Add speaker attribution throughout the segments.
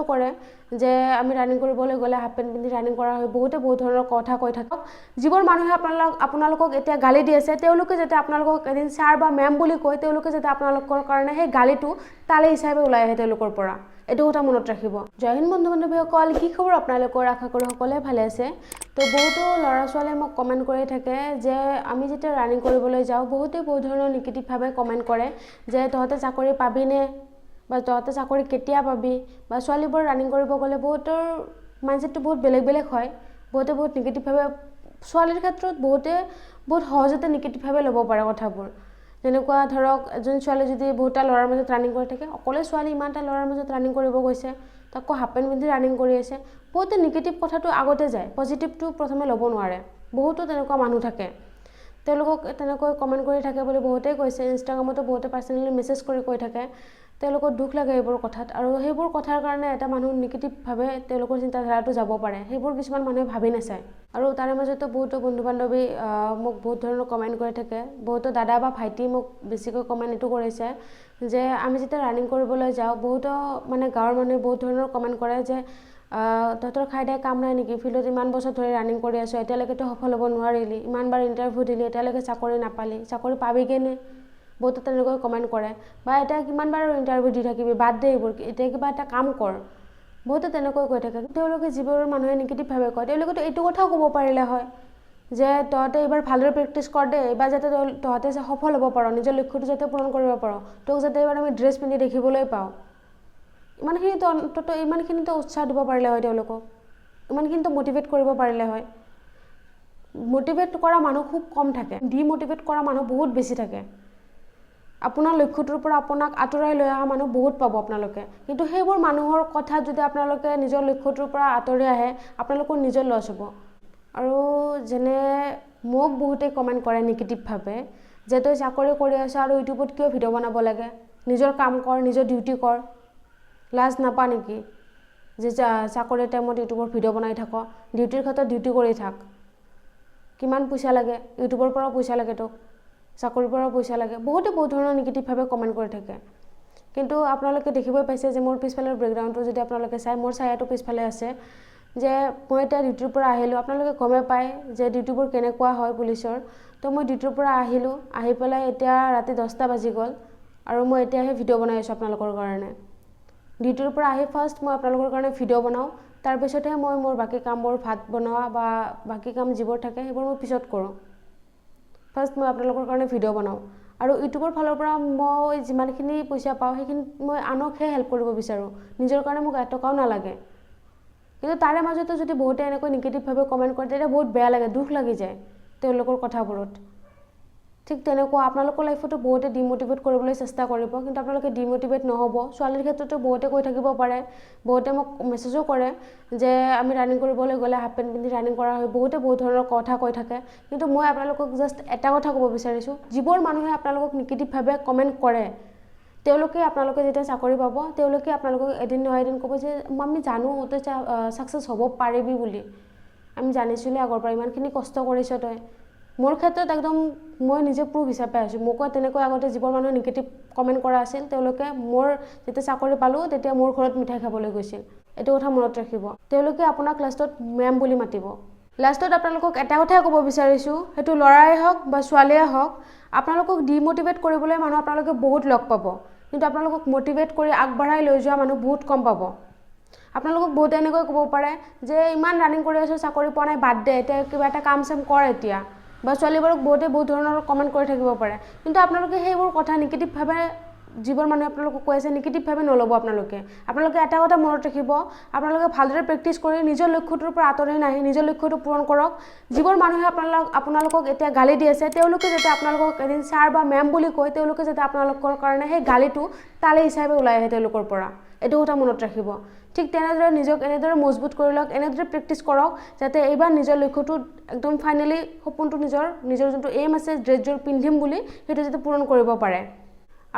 Speaker 1: কৰে যে আমি ৰানিং কৰিবলৈ গ'লে হাফ পেণ্ট পিন্ধি ৰানিং কৰা হয় বহুতে বহুত ধৰণৰ কথা কৈ থাকক যিবোৰ মানুহে আপোনালোকক এতিয়া গালি দি আছে তেওঁলোকে যাতে আপোনালোকক এদিন ছাৰ বা মেম বুলি কয় তেওঁলোকে যাতে আপোনালোকৰ কাৰণে সেই গালিটো তালে হিচাপে ওলাই আহে তেওঁলোকৰ পৰা এইটো কথা মনত ৰাখিব জয় হিন্দ বন্ধু বান্ধৱীসকল কি খবৰ আপোনালোকৰ আশা কৰোঁ সকলোৱে ভালে আছে তো বহুতো ল'ৰা ছোৱালীয়ে মোক কমেণ্ট কৰি থাকে যে আমি যেতিয়া ৰানিং কৰিবলৈ যাওঁ বহুতে বহুত ধৰণৰ নিগেটিভভাৱে কমেণ্ট কৰে যে তহঁতে চাকৰি পাবিনে বা তহঁতে চাকৰি কেতিয়া পাবি বা ছোৱালীবোৰ ৰানিং কৰিব গ'লে বহুতৰ মাইণ্ডছেটটো বহুত বেলেগ হয় বহুতে বহুত নিগেটিভভাৱে ছোৱালীৰ ক্ষেত্ৰত বহুতে বহুত সহজতে নিগেটিভভাৱে ল'ব পাৰে কথাবোৰ যেনেকুৱা ধৰক এজন ছোৱালী যদি বহুতটা ল'ৰাৰ মাজত ৰানিং কৰি থাকে অকলে ছোৱালী ইমানটা ল'ৰাৰ মাজত ৰানিং কৰিব গৈছে তাকো হাফ পেণ্ট পিন্ধি ৰানিং কৰি আছে বহুতে নিগেটিভ কথাটো আগতে যায় পজিটিভটো প্ৰথমে ল'ব নোৱাৰে বহুতো তেনেকুৱা মানুহ থাকে তেওঁলোকক তেনেকৈ কমেণ্ট কৰি থাকে বুলি বহুতেই কৈছে ইনষ্টাগ্ৰামতো বহুতে পাৰ্চনেলি মেছেজ কৰি কৈ থাকে তেওঁলোকৰ দুখ লাগে এইবোৰ কথাত আৰু সেইবোৰ কথাৰ কাৰণে এটা মানুহ নিগেটিভভাৱে তেওঁলোকৰ চিন্তাধাৰাটো যাব পাৰে সেইবোৰ কিছুমান মানুহে ভাবি নাচায় আৰু তাৰে মাজতো বহুতো বন্ধু বান্ধৱী মোক বহুত ধৰণৰ কমেণ্ট কৰি থাকে বহুতো দাদা বা ভাইটি মোক বেছিকৈ কমেণ্ট এইটো কৰিছে যে আমি যেতিয়া ৰানিং কৰিবলৈ যাওঁ বহুতো মানে গাঁৱৰ মানুহে বহুত ধৰণৰ কমেণ্ট কৰে যে তহঁতৰ খাই দাই কাম নাই নেকি ফিল্ডত ইমান বছৰ ধৰি ৰানিং কৰি আছোঁ এতিয়ালৈকেতো সফল হ'ব নোৱাৰিলি ইমানবাৰ ইণ্টাৰভিউ দিলি এতিয়ালৈকে চাকৰি নাপালি চাকৰি পাবিগৈনে বহুতে তেনেকৈ কমেণ্ট কৰে বা এতিয়া কিমানবাৰ ইণ্টাৰভিউ দি থাকিবি বাদ দে এইবোৰ এতিয়া কিবা এটা কাম কৰ বহুতে তেনেকৈ কৈ থাকে তেওঁলোকে যিবোৰ মানুহে নিগেটিভভাৱে কয় তেওঁলোকেতো এইটো কথাও ক'ব পাৰিলে হয় যে তহঁতে এইবাৰ ভালদৰে প্ৰেক্টিছ কৰ দে এইবাৰ যাতে তহঁতে সফল হ'ব পাৰ নিজৰ লক্ষ্যটো যাতে পূৰণ কৰিব পাৰ তোক যাতে এইবাৰ আমি ড্ৰেছ পিন্ধি দেখিবলৈ পাওঁ ইমানখিনিতো উৎসাহ দিব পাৰিলে হয় তেওঁলোকক ইমানখিনিতো মটিভেট কৰিব পাৰিলে হয় মটিভেট কৰা মানুহ খুব কম থাকে ডিমটিভেট কৰা মানুহ বহুত বেছি থাকে আপোনাৰ লক্ষ্যটোৰ পৰা আপোনাক আঁতৰাই লৈ অহা মানুহ বহুত পাব আপোনালোকে কিন্তু সেইবোৰ মানুহৰ কথা যদি আপোনালোকে নিজৰ লক্ষ্যটোৰ পৰা আঁতৰি আহে আপোনালোকৰ নিজৰ লছ হ'ব আৰু যেনে মোক বহুতে কমেণ্ট কৰে নিগেটিভভাৱে যে তই চাকৰি কৰি আছ আৰু ইউটিউবত কিয় ভিডিঅ' বনাব লাগে নিজৰ কাম কৰ নিজৰ ডিউটি কৰ লাজ নাপা নেকি যে চাকৰিৰ টাইমত ইউটিউবৰ ভিডিঅ' বনাই থাক ডিউটিৰ ক্ষেত্ৰত ডিউটি কৰি থাক কিমান পইচা লাগে ইউটিউবৰ পৰাও পইচা লাগে তোক চাকৰিৰ পৰাও পইচা লাগে বহুতে বহুত ধৰণৰ নিগেটিভভাৱে কমেণ্ট কৰি থাকে কিন্তু আপোনালোকে দেখিবই পাইছে যে মোৰ পিছফালৰ বেকগ্ৰাউণ্ডটো যদি আপোনালোকে চাই মোৰ ছায়াটো পিছফালে আছে যে মই এতিয়া ডিউটিৰ পৰা আহিলোঁ আপোনালোকে গমে পায় যে ডিউটিবোৰ কেনেকুৱা হয় পুলিচৰ তো মই ডিউটিৰ পৰা আহিলোঁ আহি পেলাই এতিয়া ৰাতি 10টা বাজি গ'ল আৰু মই এতিয়াহে ভিডিঅ' বনাই আছোঁ আপোনালোকৰ কাৰণে ডিউটিৰ পৰা আহি ফাৰ্ষ্ট মই আপোনালোকৰ কাৰণে ভিডিঅ' বনাওঁ তাৰপিছতহে মই মোৰ বাকী কামবোৰ ভাত বনোৱা বা বাকী কাম যিবোৰ থাকে সেইবোৰ মই পিছত কৰোঁ ফাৰ্ষ্ট মই আপোনালোকৰ কাৰণে ভিডিঅ' বনাওঁ আৰু ইউটিউবৰ ফালৰ পৰা মই যিমানখিনি পইচা পাওঁ সেইখিনি মই আনকহে হেল্প কৰিব বিচাৰোঁ নিজৰ কাৰণে মোক এটকাও নালাগে কিন্তু তাৰে মাজতে যদি বহুতে এনেকৈ নিগেটিভভাৱে কমেণ্ট কৰে তেতিয়া বহুত বেয়া লাগে দুখ লাগি যায় তেওঁলোকৰ কথাবোৰত ঠিক তেনেকুৱা আপোনালোকৰ লাইফতো বহুতে ডিমোটিভেট কৰিবলৈ চেষ্টা কৰিব কিন্তু আপোনালোকে ডিমোটিভেট নহ'ব ছোৱালীৰ ক্ষেত্ৰতো বহুতে কৈ থাকিব পাৰে বহুতে মোক মেছেজো কৰে যে আমি ৰানিং কৰিবলৈ গ'লে হাফ পেণ্ট পিন্ধি ৰানিং কৰা হয় বহুতে বহুত ধৰণৰ কথা কৈ থাকে কিন্তু মই আপোনালোকক জাষ্ট এটা কথা ক'ব বিচাৰিছোঁ যিবোৰ মানুহে আপোনালোকক নিগেটিভভাৱে কমেণ্ট কৰে তেওঁলোকে আপোনালোকে যেতিয়া চাকৰি পাব তেওঁলোকে আপোনালোকক এদিন নহয় এদিন ক'ব যে আমি জানো তই ছাকচেছ হ'ব পাৰিবি বুলি আমি জানিছিলোঁ আগৰ পৰা ইমানখিনি কষ্ট কৰিছ তই মোৰ ক্ষেত্ৰত একদম মই নিজে প্ৰুফ হিচাপে আছোঁ মোকো তেনেকৈ আগতে যিবোৰ মানুহে নিগেটিভ কমেণ্ট কৰা আছিল তেওঁলোকে মোৰ যেতিয়া চাকৰি পালোঁ তেতিয়া মোৰ ঘৰত মিঠাই খাবলৈ গৈছিল এইটো কথা মনত ৰাখিব তেওঁলোকে আপোনাক লাষ্টত মেম বুলি মাতিব লাষ্টত আপোনালোকক এটা কথাই ক'ব বিচাৰিছোঁ সেইটো ল'ৰাই হওক বা ছোৱালীয়ে হওক আপোনালোকক ডিমোটিভেট কৰিবলৈ মানুহ আপোনালোকে বহুত লগ পাব কিন্তু আপোনালোকক মোটিভেট কৰি আগবঢ়াই লৈ যোৱা মানুহ বহুত কম পাব আপোনালোকক বহুতে এনেকৈ ক'ব পাৰে যে ইমান ৰানিং কৰি আছোঁ চাকৰি পোৱা নাই বাদ দে এতিয়া কিবা এটা কাম চাম কৰ এতিয়া বা ছোৱালীবোৰক বহুতে বহুত ধৰণৰ কমেণ্ট কৰি থাকিব পাৰে কিন্তু আপোনালোকে সেইবোৰ কথা নিগেটিভভাৱে যিবোৰ মানুহে আপোনালোকক কৈ আছে নিগেটিভভাৱে নল'ব আপোনালোকে এটা কথা মনত ৰাখিব আপোনালোকে ভালদৰে প্ৰেক্টিছ কৰি নিজৰ লক্ষ্যটোৰ পৰা আঁতৰি নাহি নিজৰ লক্ষ্যটো পূৰণ কৰক যিবোৰ মানুহে আপোনালোকক এতিয়া গালি দি আছে তেওঁলোকে যাতে আপোনালোকক এদিন ছাৰ বা মেম বুলি কয় তেওঁলোকে যাতে আপোনালোকৰ কাৰণে সেই গালিটো তালে হিচাপে ওলাই আহে তেওঁলোকৰ পৰা এইটো কথা মনত ৰাখিব ঠিক তেনেদৰে নিজক এনেদৰে মজবুত কৰি লওক এনেদৰে প্ৰেক্টিছ কৰক যাতে এইবাৰ নিজৰ লক্ষ্যটো একদম ফাইনেলি সপোনটো নিজৰ যোনটো এইম আছে ড্ৰেছযোৰ পিন্ধিম বুলি সেইটো যাতে পূৰণ কৰিব পাৰে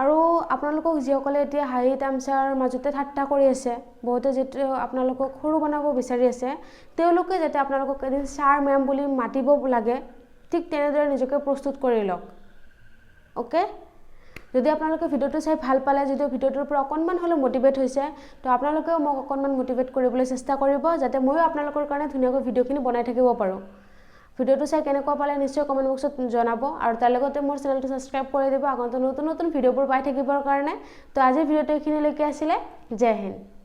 Speaker 1: আৰু আপোনালোকক যিসকলে এতিয়া হাঁহি তামচাৰ মাজতে ঠাট্টা কৰি আছে বহুতে যেতিয়া আপোনালোকক সৰু বনাব বিচাৰি আছে তেওঁলোকে যাতে আপোনালোকক এদিন ছাৰ মেম বুলি মাতিব লাগে ঠিক তেনেদৰে নিজকে প্ৰস্তুত কৰি লওক অ'কে যদি আপোনালোকে ভিডিঅ'টো চাই ভাল পালে, যদি ভিডিঅ'টোৰ পৰা অকণমান হ'লেও মটিভেট হৈছে, তো আপোনালোকেও মোক অকণমান মটিভেট কৰিবলৈ চেষ্টা কৰিব, যাতে ময়ো আপোনালোকৰ কাৰণে ধুনীয়াকৈ ভিডিঅ'খিনি বনাই থাকিব পাৰোঁ। ভিডিঅ'টো চাই কেনেকুৱা পালে নিশ্চয় কমেণ্ট বক্সত জনাব, আৰু তাৰ লগতে মোৰ চেনেলটো ছাবস্ক্ৰাইব কৰি দিব আগন্তুক নতুন নতুন ভিডিঅ'বোৰ পাই থাকিবৰ কাৰণে। তো আজিৰ ভিডিঅ'টো এইখিনিলৈকে আছিলে। জয় হিন্দ।